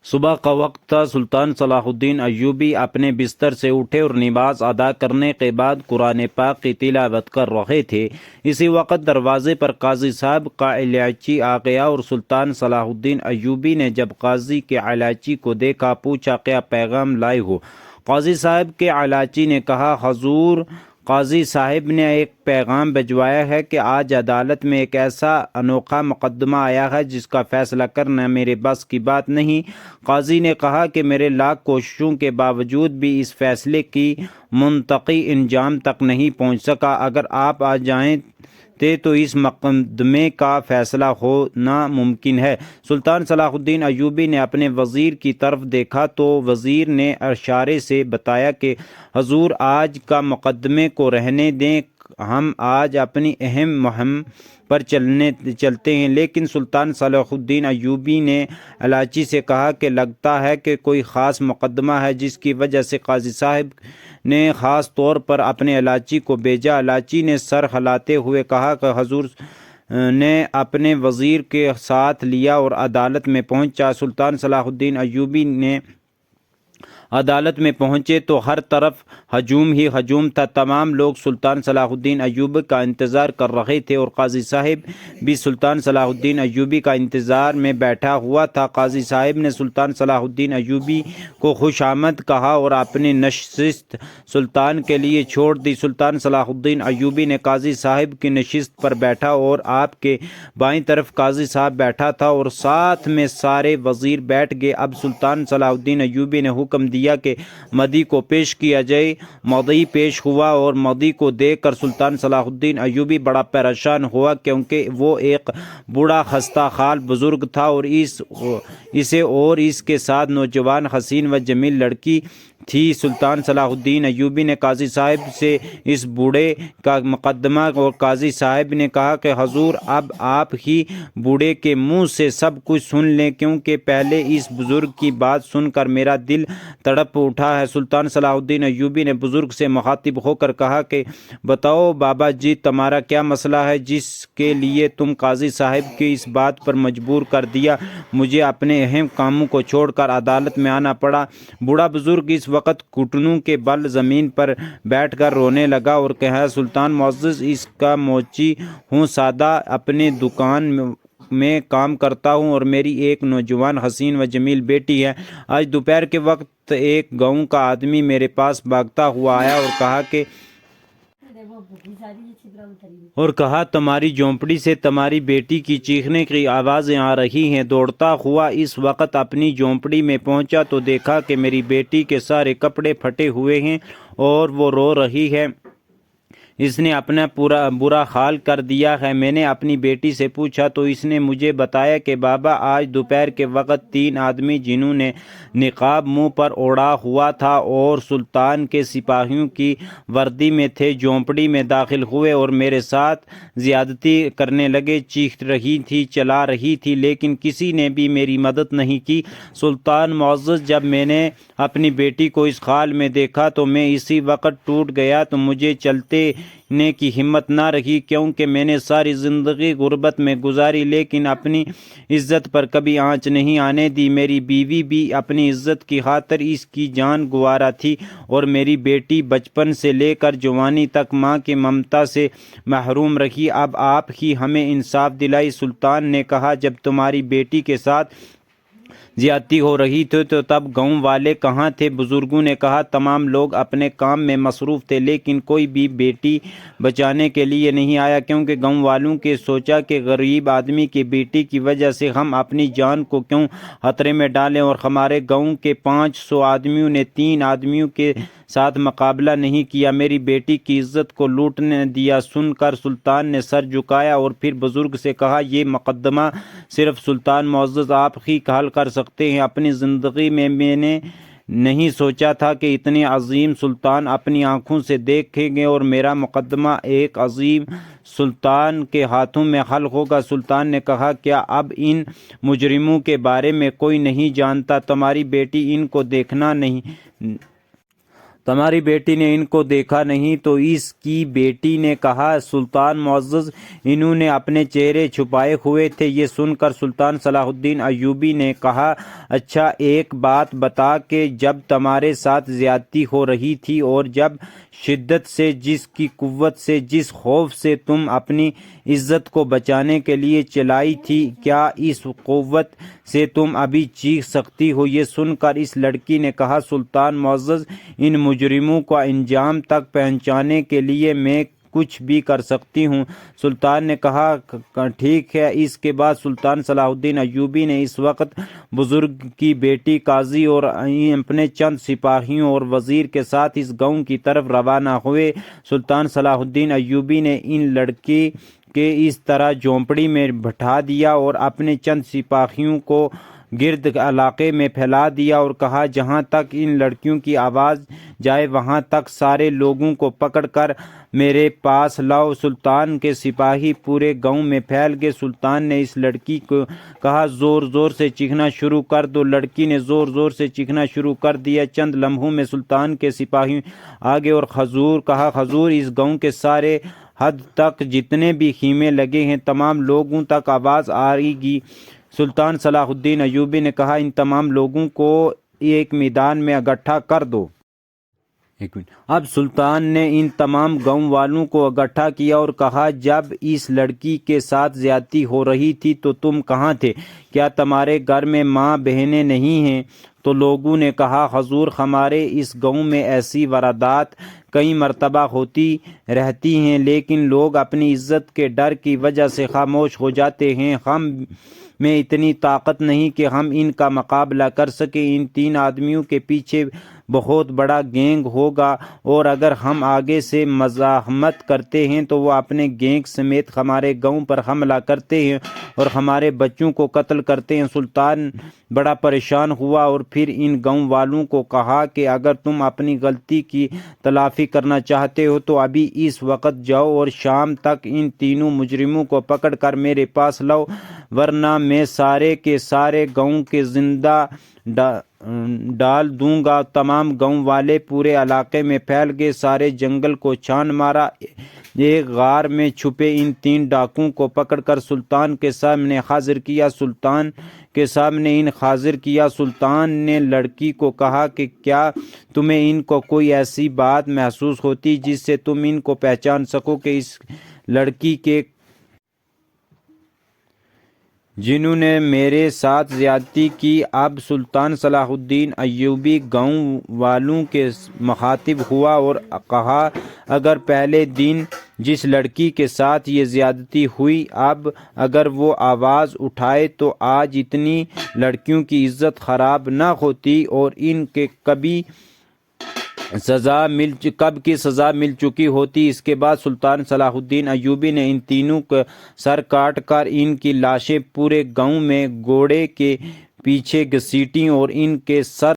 صبح کا وقت تھا۔ سلطان صلاح الدین ایوبی اپنے بستر سے اٹھے اور نماز ادا کرنے کے بعد قرآن پاک کی تلاوت کر رہے تھے۔ اسی وقت دروازے پر قاضی صاحب کا الاچی آ گیا اور سلطان صلاح الدین ایوبی نے جب قاضی کے الاچی کو دیکھا پوچھا کیا پیغام لائے ہو؟ قاضی صاحب کے الاچی نے کہا حضور قاضی صاحب نے ایک پیغام بھجوایا ہے کہ آج عدالت میں ایک ایسا انوکھا مقدمہ آیا ہے جس کا فیصلہ کرنا میرے بس کی بات نہیں۔ قاضی نے کہا کہ میرے لاکھ کوششوں کے باوجود بھی اس فیصلے کی منطقی انجام تک نہیں پہنچ سکا۔ اگر آپ آ جائیں تو اس مقدمے کا فیصلہ ہونا ممکن ہے۔ سلطان صلاح الدین ایوبی نے اپنے وزیر کی طرف دیکھا تو وزیر نے اشارے سے بتایا کہ حضور آج کا مقدمے کو رہنے دیں، ہم آج اپنی اہم مہم پر چلتے ہیں۔ لیکن سلطان صلاح الدین ایوبی نے الاچی سے کہا کہ لگتا ہے کہ کوئی خاص مقدمہ ہے جس کی وجہ سے قاضی صاحب نے خاص طور پر اپنے الاچی کو بھیجا۔ الاچی نے سر ہلاتے ہوئے کہا کہ حضور نے اپنے وزیر کے ساتھ لیا اور عدالت میں پہنچا۔ سلطان صلاح الدین ایوبی نے عدالت میں پہنچے تو ہر طرف ہجوم ہی ہجوم تھا۔ تمام لوگ سلطان صلاح الدین ایوبی کا انتظار کر رہے تھے اور قاضی صاحب بھی سلطان صلاح الدین ایوبی کا انتظار میں بیٹھا ہوا تھا۔ قاضی صاحب نے سلطان صلاح الدین ایوبی کو خوش آمد کہا اور اپنی نشست سلطان کے لیے چھوڑ دی۔ سلطان صلاح الدین ایوبی نے قاضی صاحب کی نشست پر بیٹھا اور آپ کے بائیں طرف قاضی صاحب بیٹھا تھا اور ساتھ میں سارے وزیر بیٹھ گئے۔ اب سلطان صلاح الدین ایوبی نے حکم دیا کہ مدعی کو پیش کیا جائے۔ مدعی پیش ہوا اور مدعی کو دیکھ کر سلطان صلاح الدین ایوبی بڑا پریشان ہوا کیونکہ وہ ایک بوڑھا خستہ حال بزرگ تھا اور اسے اور اس کے ساتھ نوجوان حسین و جمیل لڑکی تھی۔ سلطان صلاح الدین ایوبی نے قاضی صاحب سے اس بوڑھے کا مقدمہ اور قاضی صاحب نے کہا کہ حضور اب آپ ہی بوڑھے کے منہ سے سب کچھ سن لیں کیونکہ پہلے اس بزرگ کی بات سن کر میرا دل تڑپ اٹھا ہے۔ سلطان صلاح الدین ایوبی نے بزرگ سے مخاطب ہو کر کہا کہ بتاؤ بابا جی تمہارا کیا مسئلہ ہے جس کے لیے تم قاضی صاحب کی اس بات پر مجبور کر دیا مجھے اپنے اہم کاموں کو چھوڑ کر عدالت میں آنا پڑا۔ بوڑھا بزرگ اس وقت گھٹنوں کے بل زمین پر بیٹھ کر رونے لگا اور کہا سلطان معزز اس کا موچی ہوں، سادہ اپنے دکان میں کام کرتا ہوں اور میری ایک نوجوان حسین و جمیل بیٹی ہے۔ آج دوپہر کے وقت ایک گاؤں کا آدمی میرے پاس بھاگتا ہوا آیا اور کہا تمہاری جھونپڑی سے تمہاری بیٹی کی چیخنے کی آوازیں آ رہی ہیں۔ دوڑتا ہوا اس وقت اپنی جھونپڑی میں پہنچا تو دیکھا کہ میری بیٹی کے سارے کپڑے پھٹے ہوئے ہیں اور وہ رو رہی ہے۔ اس نے اپنا پورا برا حال کر دیا ہے۔ میں نے اپنی بیٹی سے پوچھا تو اس نے مجھے بتایا کہ بابا آج دوپہر کے وقت 3 آدمی جنہوں نے نقاب منہ پر اوڑھا ہوا تھا اور سلطان کے سپاہیوں کی وردی میں تھے جھونپڑی میں داخل ہوئے اور میرے ساتھ زیادتی کرنے لگے۔ چیخ رہی تھی، چلا رہی تھی، لیکن کسی نے بھی میری مدد نہیں کی۔ سلطان معزز جب میں نے اپنی بیٹی کو اس حال میں دیکھا تو میں اسی وقت ٹوٹ گیا تو مجھے چلتے نے کی ہمت نہ رہی کیونکہ میں نے ساری زندگی غربت میں گزاری لیکن اپنی عزت پر کبھی آنچ نہیں آنے دی۔ میری بیوی بھی اپنی عزت کی خاطر اس کی جان گوارا تھی اور میری بیٹی بچپن سے لے کر جوانی تک ماں کی ممتا سے محروم رہی۔ اب آپ ہی ہمیں انصاف دلائی۔ سلطان نے کہا جب تمہاری بیٹی کے ساتھ زیادتی ہو رہی تھی تو تب گاؤں والے کہاں تھے؟ بزرگوں نے کہا تمام لوگ اپنے کام میں مصروف تھے لیکن کوئی بھی بیٹی بچانے کے لیے نہیں آیا کیونکہ گاؤں والوں کے سوچا کہ غریب آدمی کی بیٹی کی وجہ سے ہم اپنی جان کو کیوں خطرے میں ڈالیں اور ہمارے گاؤں کے 500 آدمیوں نے 3 آدمیوں کے ساتھ مقابلہ نہیں کیا، میری بیٹی کی عزت کو لوٹنے دیا۔ سن کر سلطان نے سر جھکایا اور پھر بزرگ سے کہا یہ مقدمہ صرف سلطان معزز آپ ہی حل کر سکتے ہیں۔ اپنی زندگی میں نے نہیں سوچا تھا کہ اتنے عظیم سلطان اپنی آنکھوں سے دیکھیں گے اور میرا مقدمہ ایک عظیم سلطان کے ہاتھوں میں حل ہوگا۔ سلطان نے کہا کیا اب ان مجرموں کے بارے میں کوئی نہیں جانتا؟ تمہاری بیٹی ان کو دیکھنا نہیں تمہاری بیٹی نے ان کو دیکھا نہیں؟ تو اس کی بیٹی نے کہا سلطان معزز انہوں نے اپنے چہرے چھپائے ہوئے تھے۔ یہ سن کر سلطان صلاح الدین ایوبی نے کہا اچھا ایک بات بتا کہ جب تمہارے ساتھ زیادتی ہو رہی تھی اور جب شدت سے جس کی قوت سے جس خوف سے تم اپنی عزت کو بچانے کے لیے چلائی تھی کیا اس قوت سے تم ابھی چیخ سکتی ہو؟ یہ سن کر اس لڑکی نے کہا سلطان معزز ان مجرموں کو انجام تک پہنچانے کے لیے میں کچھ بھی کر سکتی ہوں۔ سلطان نے کہا ٹھیک ہے۔ اس کے بعد سلطان صلاح الدین ایوبی نے اس وقت بزرگ کی بیٹی قاضی اور اپنے چند سپاہیوں اور وزیر کے ساتھ اس گاؤں کی طرف روانہ ہوئے۔ سلطان صلاح الدین ایوبی نے ان لڑکی کے اس طرح جھونپڑی میں بٹھا دیا اور اپنے چند سپاہیوں کو گرد علاقے میں پھیلا دیا اور کہا جہاں تک ان لڑکیوں کی آواز جائے وہاں تک سارے لوگوں کو پکڑ کر میرے پاس لاؤ۔ سلطان کے سپاہی پورے گاؤں میں پھیل گئے۔ سلطان نے اس لڑکی کو کہا زور زور سے چیخنا شروع کر دو۔ لڑکی نے زور زور سے چیخنا شروع کر دیا۔ چند لمحوں میں سلطان کے سپاہی آگے اور حضور اس گاؤں کے سارے حد تک جتنے بھی خیمے لگے ہیں تمام لوگوں تک آواز آئے گی۔ سلطان صلاح الدین ایوبی نے کہا ان تمام لوگوں کو ایک میدان میں اکٹھا کر دو۔ اب سلطان نے ان تمام گاؤں والوں کو اکٹھا کیا اور کہا جب اس لڑکی کے ساتھ زیادتی ہو رہی تھی تو تم کہاں تھے؟ کیا تمہارے گھر میں ماں بہنیں نہیں ہیں؟ تو لوگوں نے کہا حضور ہمارے اس گاؤں میں ایسی واردات کئی مرتبہ ہوتی رہتی ہیں لیکن لوگ اپنی عزت کے ڈر کی وجہ سے خاموش ہو جاتے ہیں۔ ہم میں اتنی طاقت نہیں کہ ہم ان کا مقابلہ کر سکیں۔ ان 3 آدمیوں کے پیچھے بہت بڑا گینگ ہوگا اور اگر ہم آگے سے مزاحمت کرتے ہیں تو وہ اپنے گینگ سمیت ہمارے گاؤں پر حملہ کرتے ہیں اور ہمارے بچوں کو قتل کرتے ہیں۔ سلطان بڑا پریشان ہوا اور پھر ان گاؤں والوں کو کہا کہ اگر تم اپنی غلطی کی تلافی کرنا چاہتے ہو تو ابھی اس وقت جاؤ اور شام تک ان تینوں مجرموں کو پکڑ کر میرے پاس لاؤ ورنہ میں سارے کے سارے گاؤں کے زندہ ڈال دوں گا۔ تمام گاؤں والے پورے علاقے میں پھیل گئے۔ سارے جنگل کو چھان مارا۔ ایک غار میں چھپے ان 3 ڈاکوؤں کو پکڑ کر سلطان کے سامنے حاضر کیا۔ سلطان نے لڑکی کو کہا کہ کیا تمہیں ان کو کوئی ایسی بات محسوس ہوتی جس سے تم ان کو پہچان سکو کہ اس لڑکی کے جنہوں نے میرے ساتھ زیادتی کی؟ اب سلطان صلاح الدین ایوبی گاؤں والوں کے مخاطب ہوا اور کہا اگر پہلے دن جس لڑکی کے ساتھ یہ زیادتی ہوئی اب اگر وہ آواز اٹھائے تو آج اتنی لڑکیوں کی عزت خراب نہ ہوتی اور ان کے کب کی سزا مل چکی ہوتی۔ اس کے بعد سلطان صلاح الدین ایوبی نے ان تینوں کا سر کاٹ کر ان کی لاشیں پورے گاؤں میں گھوڑے کے پیچھے گھسیٹیں اور ان کے سر